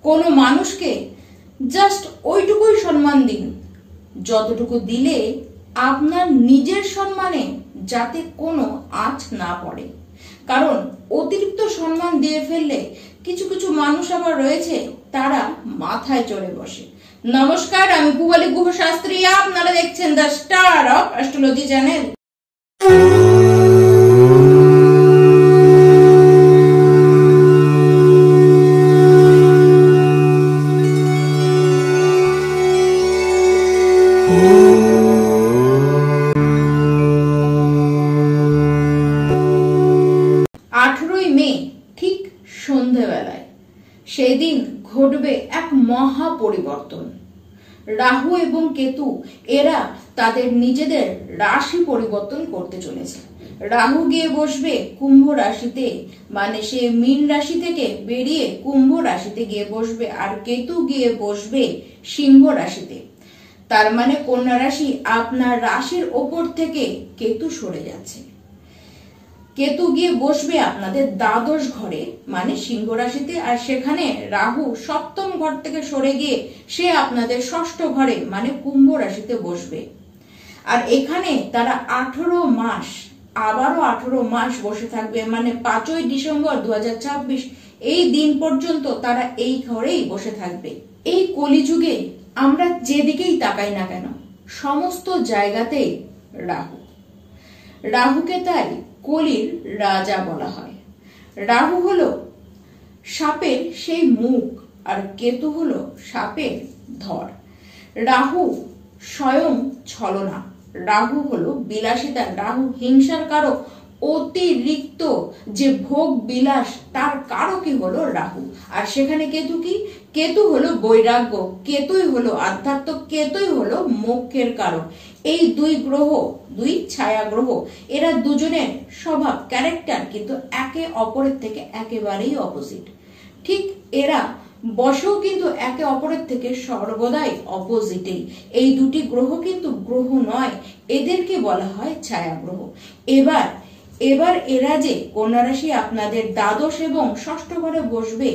কোনো মানুষকে জাস্ট ওইটুকুই সম্মান দিন যতটুকু দিলে আপনার নিজের সম্মানে যাতে কোনো আঁচ না পড়ে। কারণ অতিরিক্ত সম্মান দিয়ে ফেললে কিছু কিছু মানুষ আবার রয়েছে, তারা মাথায় চড়ে বসে। নমস্কার, আমি পূবালী গুহ শাস্ত্রী, আপনারা দেখছেন the star of astrology channel. ঠিক সন্ধেবেলায় সেই দিন ঘটবে এক মহা পরিবর্তন। রাহু এবং কেতু এরা তাদের নিজেদের রাশি পরিবর্তন করতে চলেছে। রাহু গিয়ে বসবে কুম্ভ রাশিতে, মানে সে মীন রাশি থেকে বেরিয়ে কুম্ভ রাশিতে গিয়ে বসবে, আর কেতু গিয়ে বসবে সিংহ রাশিতে। তার মানে কন্যা রাশি, আপনার রাশির ওপর থেকে কেতু সরে যাচ্ছে। কেতু গিয়ে বসবে আপনাদের দ্বাদশ ঘরে, মানে সিংহ রাশিতে, আর সেখানে রাহু সপ্তম ঘর থেকে সরে গিয়ে সে আপনাদের ষষ্ঠ ঘরে, মানে কুম্ভ রাশিতে বসবে। আর এখানে তারা 18 মাস, আবারও 18 মাস বসে থাকবে, মানে 5ই ডিসেম্বর 2026 এই দিন পর্যন্ত তারা এই ঘরেই বসে থাকবে। এই কলিযুগে আমরা যেদিকেই তাকাই না কেন সমস্ত জায়গাতেই রাহু। রাহুকে তাই কলির রাজা বলা হয়। রাহু হলো সাপের সেই মুখ, আর কেতু হলো সাপের ধর। রাহু স্বয়ং ছলনা, রাহু হলো বিলাসিতা, রাহু হিংসার কারক। অতিরিক্ত যে ভোগ বিলাস তার কারকই হলো রাহু। আর সেখানে কেতু কি? কেতু হলো বৈরাগ্য, কেতুই হলো আধ্যাত্ম, কেতুই হলো মোক্ষের কারক। এই দুই গ্রহ, দুই ছায়া গ্রহ, এরা দুজনের স্বভাব, ক্যারেক্টার কিন্তু একে অপরের থেকে একেবারেই অপোজিট। ঠিক এরা বসেও কিন্তু একে অপরের থেকে সর্বদাই অপোজিটেই। এই দুটি গ্রহ কিন্তু গ্রহ নয়, এদেরকে বলা হয় ছায়া গ্রহ। এবার এরা যে কন্যা রাশি আপনাদের দ্বাদশ এবং ষষ্ঠ ঘরে বসবে,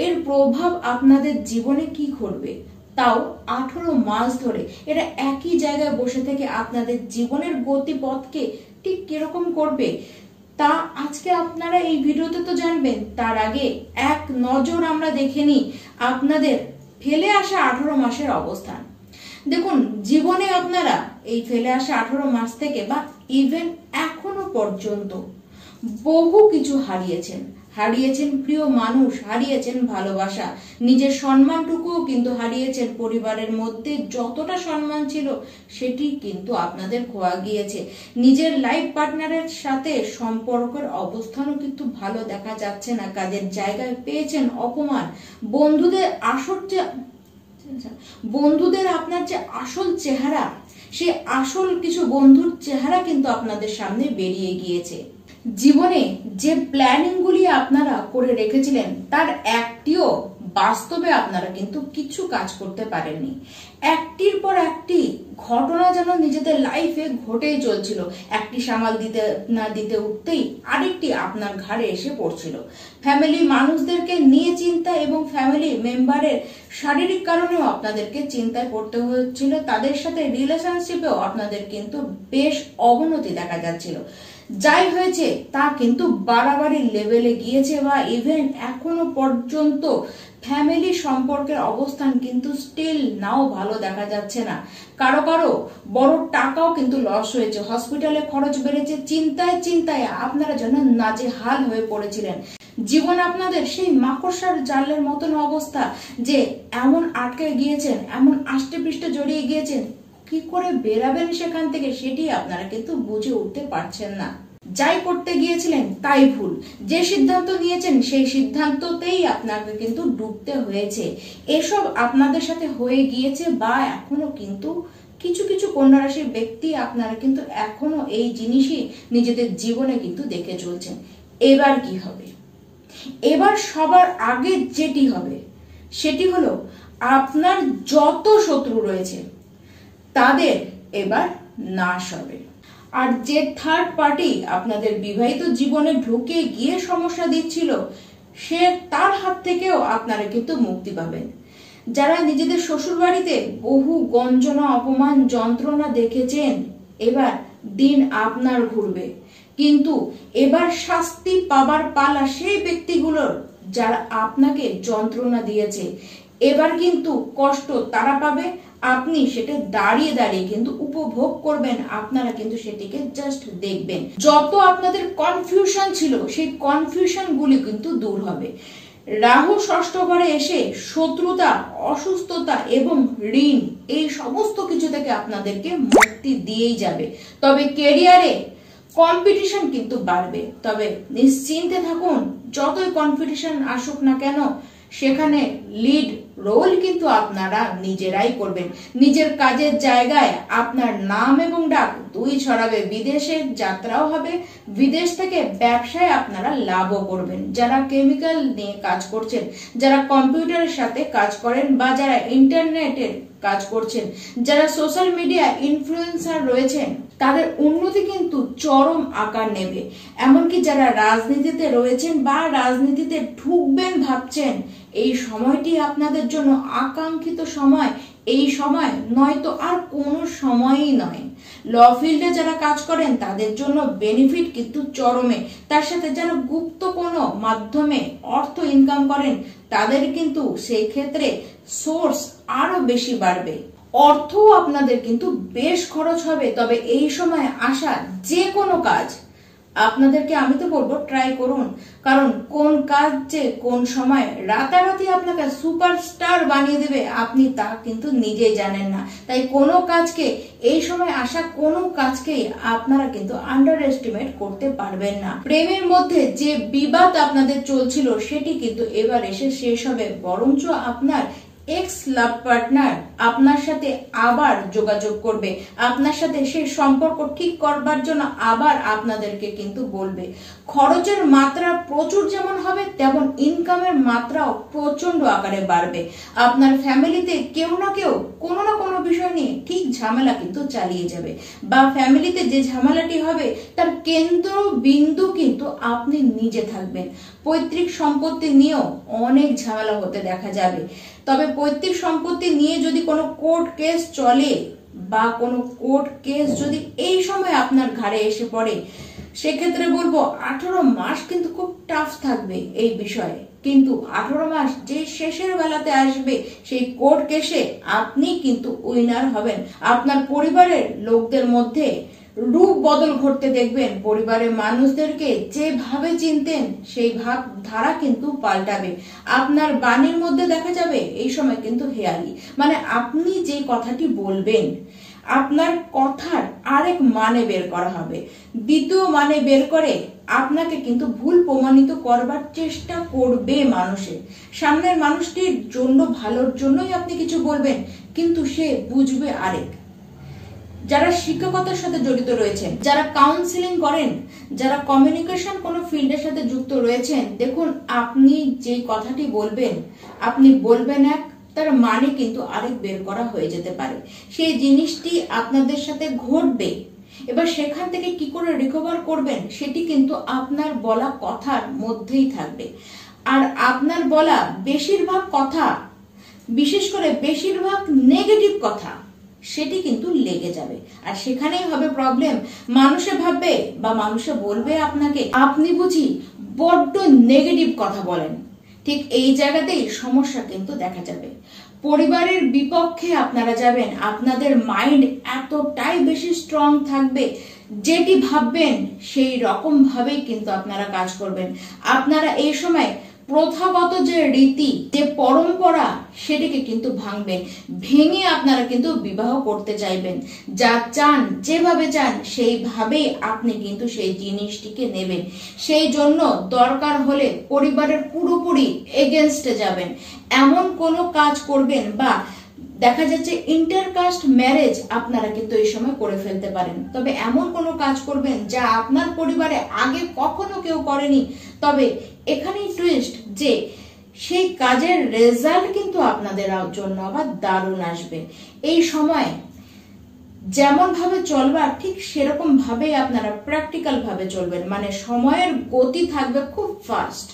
এর প্রভাব আপনাদের জীবনে কি ঘটবে, তাও 18 মাস ধরে এরা একই জায়গায় বসে থেকে আপনাদের জীবনের গতিপথকে ঠিক কিরকম করবে তা আজকে আপনারা এই ভিডিওতে তো জানবেন। তার আগে এক নজর আমরা দেখে নিই আপনাদের ফেলে আসা 18 মাসের অবস্থান। দেখুন, জীবনে আপনারা এই ফেলে আসা 18 মাস থেকে বা ইভেন এখনো পর্যন্ত বহু কিছু হারিয়েছেন। হারিয়েছেন প্রিয় মানুষ, হারিয়েছেন ভালোবাসা, নিজের সম্মানটুকুও কিন্তু হারিয়েছেন। পরিবারের মধ্যে যতটা সম্মান ছিল সেটি কিন্তু আপনাদের খোয়া গিয়েছে। নিজের লাইফ পার্টনারের সাথে সম্পর্কের অবস্থানও কিন্তু ভালো দেখা যাচ্ছে না। কাজের জায়গায় পেয়েছেন অপমান। বন্ধুদের আপনার যে আসল চেহারা, সে আসল কিছু বন্ধুর চেহারা কিন্তু আপনাদের সামনে বেরিয়ে গিয়েছে। জীবনে যে প্ল্যানিং গুলি আপনারা করে রেখেছিলেন তার একটিও বাস্তবে আপনারা কিন্তু কিছু কাজ করতে পারেননি। একটির পর একটি ঘটনা যেন নিজেদের লাইফে ঘটেই চলছিল। একটি সামাল দিতে না দিতে উঠতেই আরেকটি আপনার ঘাড়ে এসে পড়ছিল। ফ্যামিলি মানুষদেরকে নিয়ে চিন্তা এবং ফ্যামিলি মেম্বারের শারীরিক কারণেও আপনাদেরকে চিন্তায় পড়তে হচ্ছিল। তাদের সাথে রিলেশনশিপেও আপনাদের কিন্তু বেশ অবনতি দেখা যাচ্ছিল। যাই হয়েছে তা কিন্তু বাড়াবাড়ি লেভেলে গিয়েছে, বা ইভেন এখনো পর্যন্ত ফ্যামিলি সম্পর্কের অবস্থান কিন্তু স্টিল নাও ভালো দেখা যাচ্ছে না। কারো কারো বড় টাকাও কিন্তু লস হয়েছে, হসপিটালে খরচ বেড়েছে। চিন্তায় আপনারা যেন নাজেহাল হয়ে পড়েছিলেন। জীবন আপনাদের সেই মাকড়সার জালের মতন অবস্থা যে এমন আটকে গিয়েছেন, এমন আষ্টে পৃষ্ঠে জড়িয়ে গিয়েছেন, কি করে বেরাবেন সেখান থেকে সেটি আপনারা কিন্তু বুঝে উঠতে পারছেন না। যাই করতে গিয়েছিলেন তাই ভুল, যে সিদ্ধান্ত নিয়েছেন সেই সিদ্ধান্ততেই আপনাকে কিন্তু ডুবতে হয়েছে। এসব আপনাদের সাথে হয়ে গিয়েছে, বা এখনো কিন্তু কিছু কিছু কন্যা রাশির ব্যক্তি আপনারা কিন্তু এখনো এই জিনিসই নিজেদের জীবনে কিন্তু দেখে চলছেন। এবার কি হবে? এবার সবার আগে যেটি হবে সেটি হলো আপনার যত শত্রু রয়েছে তাদের এবার নাশ হবে। আর যে থার্ড পার্টি আপনাদের বিবাহিত জীবনে ঢুকে গিয়ে সমস্যা দিচ্ছিল সে তার হাত থেকেও আপনারা কিন্তু মুক্তি পাবেন। যারা নিজেদের শ্বশুর বাড়িতে বহু গঞ্জনা, অপমান, যন্ত্রণা দেখেছেন, এবার দিন আপনার ঘুরবে, কিন্তু এবার শাস্তি পাবার পালা সেই ব্যক্তিগুলোর যারা আপনাকে যন্ত্রণা দিয়েছে। এবার কিন্তু কষ্ট তারা পাবে, আপনি সেটা দাঁড়িয়ে দাঁড়িয়ে কিন্তু উপভোগ করবেন, আপনারা কিন্তু সেটিকে জাস্ট দেখবেন। যত আপনাদের কনফিউশন ছিল সেই কনফিউশন গুলি কিন্তু দূর হবে। রাহু ষষ্ঠ ঘরে এসে শত্রুতা, অসুস্থতা এবং ঋণ এই সমস্ত কিছু থেকে আপনাদেরকে মুক্তি দিয়েই যাবে। তবে ক্যারিয়ারে কম্পিটিশন কিন্তু বাড়বে, তবে নিশ্চিন্তে থাকুন, যতই কম্পিটিশন আসুক না কেন সেখানে লিড রোল কিন্তু আপনারা নিজেরাই করবেন। নিজের কাজের জায়গায় আপনার নাম এবং ডাক দুই ছড়াবে, বিদেশে যাত্রাও হবে, বিদেশ থেকে ব্যবসায় আপনারা লাভও করবেন। যারা কেমিক্যাল নিয়ে কাজ করছেন, যারা কম্পিউটারের সাথে কাজ করেন বা যারা ইন্টারনেটের কাজ করছেন, যারা সোশ্যাল মিডিয়া ইনফ্লুয়েন্সার রয়েছেন, তাদের উন্নতি কিন্তু চরম আকার নেবে। এমনকি যারা রাজনীতিতে রয়েছেন বা রাজনীতিতে ঢুকবেন ভাবছেন, এই সময়টি আপনাদের জন্য আকাঙ্ক্ষিত সময়। এই সময় নয়তো আর কোনো সময়ই নয়। ল ফিল্ডে যারা কাজ করেন তাদের জন্য বেনিফিট কিন্তু চরমে। তার সাথে যারা গুপ্ত কোনো মাধ্যমে অর্থ ইনকাম করেন তাদের কিন্তু সেই ক্ষেত্রে সোর্স আরো বেশি বাড়বে। অর্থ আপনাদের কিন্তু বেশ খরচ হবে। তবে এই সময় আসা যে কোনো কাজ আপনাদেরকে আমি তো বলবো ট্রাই করুন, কারণ কোন কাজ যে কোন সময় রাতারাতি আপনাকে সুপারস্টার বানিয়ে দেবে আপনি তা কিন্তু নিজেই জানেন না। তাই কোনো কাজকে, এই সময় আসা কোনো কাজকেই আপনারা কিন্তু আন্ডার এস্টিমেট করতে পারবেন না। প্রেমের মধ্যে যে বিবাদ আপনাদের চলছিল সেটি কিন্তু এবার এসে শেষ হবে, বরঞ্চ আপনার এক্স লাভ পার্টনার আপনার সাথে আবার যোগাযোগ করবে, আপনার সাথে সেই সম্পর্ক ঠিক করবার জন্য আবার আপনাদেরকে কিন্তু বলবে। খরচের মাত্রা প্রচুর যেমন হবে, তেমন ইনকামের মাত্রাও প্রচন্ড আকারে বাড়বে। আপনার ফ্যামিলিতে কেউ না কেউ কোনো না কোনো বিষয় নিয়ে ঠিক ঝামেলা কিন্তু চালিয়ে যাবে, বা ফ্যামিলিতে যে ঝামেলাটি হবে তার কেন্দ্র বিন্দু কিন্তু আপনি নিজে থাকবেন। পৈতৃক সম্পত্তি নিয়েও অনেক ঝামেলা হতে দেখা যাবে। তবে পৈতৃক সম্পত্তি নিয়ে যদি কোনো কোর্ট কেস চলে বা কোনো কোর্ট কেস যদি এই সময় আপনার ঘাড়ে এসে পড়ে, সেক্ষেত্রে বলবো 18 মাস কিন্তু খুব টাফ থাকবে এই বিষয়ে। কিন্তু 18 মাস যে শেষের বেলাতে আসবে সেই কোর্ট কেসে আপনি কিন্তু উইনার হবেন। আপনার পরিবারের লোকদের মধ্যে রূপ বদল ঘটতে দেখবেন। পরিবারের মানুষদেরকে যেভাবে চিনতেন সেই ভাব ধারা কিন্তু পাল্টাবে। আপনার বাণীর মধ্যে দেখা যাবে এই সময় কিন্তু হেয়ালি, মানে আপনি যে কথাটি বলবেন আপনার কথার আরেক মানে বের করা হবে, দ্বিতীয় মানে বের করে আপনাকে কিন্তু ভুল প্রমাণিত করবার চেষ্টা করবে মানুষের। সামনের মানুষটির জন্য, ভালোর জন্যই আপনি কিছু বলবেন, কিন্তু সে বুঝবে আরেক। যারা শিক্ষকতার সাথে জড়িত রয়েছেন, যারা কাউন্সিলিং করেন, যারা কমিউনিকেশন কোনো ফিল্ডের সাথে যুক্ত রয়েছেন, দেখুন আপনি যে কথাটি বলবেন, আপনি বলবেন এক, তার মানে কিন্তু আরেক বের করা হয়ে যেতে পারে। সেই জিনিসটি আপনাদের সাথে ঘটবে। এবার সেখান থেকে কি করে রিকভার করবেন সেটি কিন্তু আপনার বলা কথার মধ্যেই থাকবে। আর আপনার বলা বেশিরভাগ কথা, বিশেষ করে বেশিরভাগ নেগেটিভ কথা, সেটি কিন্তু লেগে যাবে। আর সেখানেই হবে প্রবলেম। মানুষে ভাববে বা মানুষে বলবে আপনাকে, আপনি বুঝি বড্ড নেগেটিভ কথা বলেন। ঠিক এই জায়গাতেই সমস্যা কিন্তু দেখা যাবে। পরিবারের বিপক্ষে আপনারা যাবেন, আপনাদের মাইন্ড এতটাই বেশি স্ট্রং থাকবে, যেটি ভাববেন সেই রকম ভাবেই কিন্তু আপনারা কাজ করবেন। আপনারা এই সময় প্রথাগত যে রীতি, যে পরম্পরা, সেটিকে কিন্তু ভাঙবেন। ভেঙে আপনারা কিন্তু বিবাহ করতে চাইবেন। যা চান, যেভাবে চান সেইভাবেই আপনি কিন্তু সেই জিনিসটিকে নেবেন। সেই জন্য দরকার হলে পরিবারের পুরোপুরি এগেনস্টে যাবেন, এমন কোনো কাজ করবেন, বা দেখা যাচ্ছে ইন্টারকাস্ট ম্যারেজ আপনারা কিন্তু এই সময় করে ফেলতে পারেন। তবে এমন কোনো কাজ করবেন যা আপনার পরিবারে আগে কখনো কেউ করেনি। তবে এখানেই টুইস্ট যে সেই কাজের রেজাল্ট কিন্তু আপনাদের জন্য আবার দারুণ আসবে। এই সময় যেমন ভাবে চলবার ঠিক সেরকম ভাবে আপনারা প্র্যাকটিক্যাল ভাবে চলবেন, মানে সময়ের গতি থাকবে খুব ফাস্ট।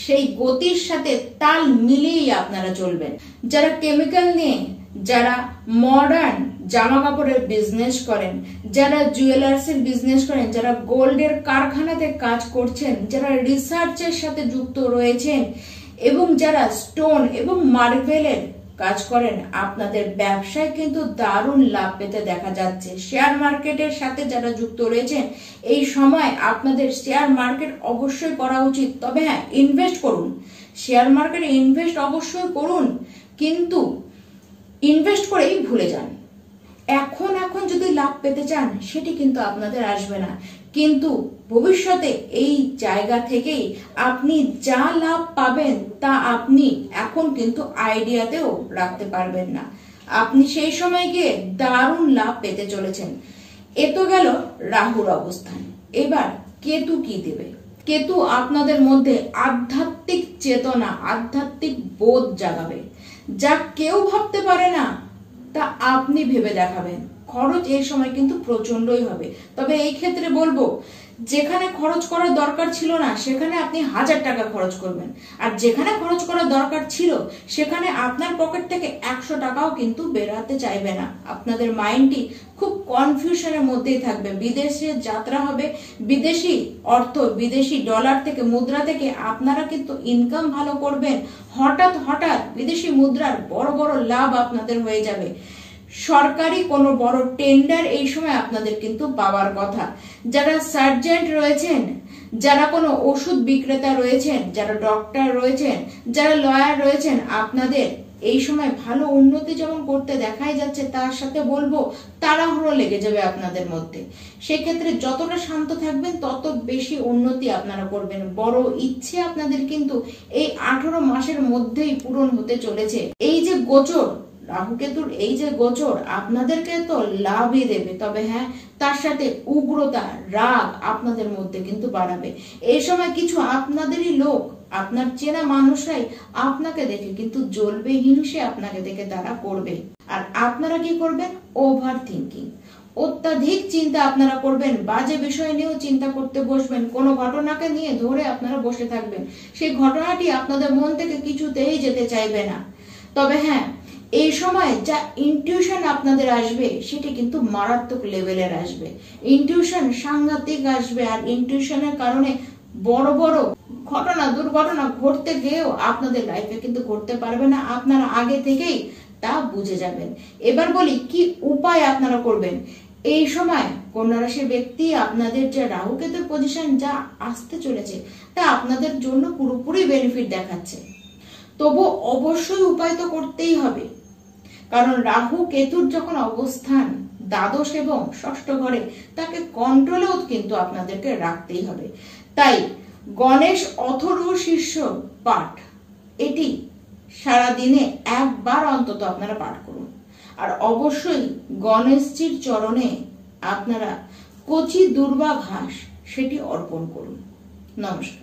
সেই গতির সাথে তাল মিলিয়েই আপনারা চলবেন। যারা কেমিক্যাল নিয়ে, যারা মডার্ন জামা কাপড়ের বিজনেস করেন, যারা জুয়েলার্সের বিজনেস করেন, যারা গোল্ডের কারখানাতে কাজ করছেন, যারা রিসার্চের সাথে যুক্ত রয়েছেন এবং যারা স্টোন এবং মার্বেলের কাজ করেন, আপনাদের ব্যবসায় কিন্তু দারুণ লাভ পেতে দেখা যাচ্ছে। শেয়ার মার্কেটের সাথে যারা যুক্ত রয়েছেন, এই সময় আপনাদের শেয়ার মার্কেট অবশ্যই করা উচিত। তবে হ্যাঁ, ইনভেস্ট করুন, শেয়ার মার্কেটে ইনভেস্ট অবশ্যই করুন, কিন্তু ইনভেস্ট করেই ভুলে যান। এখন যদি লাভ পেতে চান, সেটি কিন্তু আপনাদের আসবে না, কিন্তু ভবিষ্যতে এই জায়গা থেকেই আপনি যা লাভ পাবেন তা আপনি এখন কিন্তু আইডিয়াতেও রাখতে পারবেন না। আপনি সেই সময় গিয়ে দারুণ লাভ পেতে চলেছেন। এ তো গেল রাহুর অবস্থান। এবার কেতু কি দেবে? কেতু আপনাদের মধ্যে আধ্যাত্মিক চেতনা, আধ্যাত্মিক বোধ জাগাবে, যা কেউ ভাবতে পারে না তা আপনি ভেবে দেখাবেন। খরচ এই সময় কিন্তু প্রচন্ডই হবে। তবে এই ক্ষেত্রে বলবো, যেখানে খরচ করার দরকার ছিল না সেখানে আপনি 1000 টাকা খরচ করবেন, আর যেখানে খরচ করার দরকার ছিল সেখানে আপনার পকেট থেকে 100 টাকাও কিন্তু বেরাতে চাইবে না। আপনাদের মাইন্ডটি খুব কনফিউশনের মধ্যেই থাকবে। বিদেশে যাত্রা হবে, বিদেশি অর্থ, বিদেশি ডলার থেকে, মুদ্রা থেকে আপনারা কিন্তু ইনকাম ভালো করবেন। হঠাৎ বিদেশি মুদ্রার বড় বড় লাভ আপনাদের হয়ে যাবে। সরকারি কোনো বড় টেন্ডার এই সময় আপনাদের কিন্তু পাওয়ার কথা। যারা সার্জেন্ট রয়েছেন, যারা কোনো ওষুধ বিক্রেতা রয়েছেন, যারা ডক্টর রয়েছেন, যারা লয়ার রয়েছেন, আপনাদের এই সময় ভালো উন্নতি যেমন করতে দেখাই যাচ্ছে, তার সাথে বলবো তাড়াহুড়ো লেগে যাবে আপনাদের মধ্যে। সেক্ষেত্রে যতটা শান্ত থাকবেন তত বেশি উন্নতি আপনারা করবেন। বড় ইচ্ছে আপনাদের কিন্তু এই 18 মাসের মধ্যেই পূরণ হতে চলেছে। এই যে গোচর, রাহু কেতুর এই যে গোচর আপনাদেরকে তো লাভই দেবে, তবে হ্যাঁ, তার সাথে উগ্রতা, রাগ আপনাদের মধ্যে কিন্তু বাড়াবে। এই সময় কিছু আপনাদেরই লোক, আপনার চেনা মানুষরাই আপনাকে দেখে কিন্তু জ্বলবে, হিংসে আপনাকে দেখে তারা করবে। আর আপনারা কি করবেন? ওভার থিঙ্কিং, অত্যাধিক চিন্তা আপনারা করবেন। বাজে বিষয় নিয়েও চিন্তা করতে বসবেন। কোনো ঘটনাকে নিয়ে ধরে আপনারা বসে থাকবেন, সেই ঘটনাটি আপনাদের মন থেকে কিছুতেই যেতে চাইবে না। তবে হ্যাঁ, এই সময় যা ইনটিউশন আপনাদের আসবে সেটি কিন্তু মারাত্মক লেভেলের আসবে। ইনটিউশন সাংঘাতিক আসবে, আর ইনটিউশনের কারণে বড় বড় ঘটনা, দুর্ঘটনা ঘটতে গিয়েও আপনাদের লাইফে কিন্তু ঘটতে পারবে না। আপনারা আগে থেকেই তা বুঝে যাবেন। এবার বলি কি উপায় আপনারা করবেন। এই সময় কন্যা রাশির ব্যক্তি, আপনাদের যে রাহু কেতুর পজিশন যা আসতে চলেছে তা আপনাদের জন্য পুরোপুরি বেনিফিট দেখাচ্ছে। তবু অবশ্যই উপায় তো করতেই হবে, কারণ রাহু কেতুর যখন অবস্থান দ্বাদশ এবং ষষ্ঠ ঘরে, তাকে কন্ট্রোলেও কিন্তু আপনাদেরকে রাখতেই হবে। তাই গণেশ অথর্ব শীর্ষ পাঠ, এটি সারাদিনে একবার অন্তত আপনারা পাঠ করুন। আর অবশ্যই গণেশজির চরণে আপনারা কচি দুর্বা ঘাস সেটি অর্পণ করুন। নমস্কার।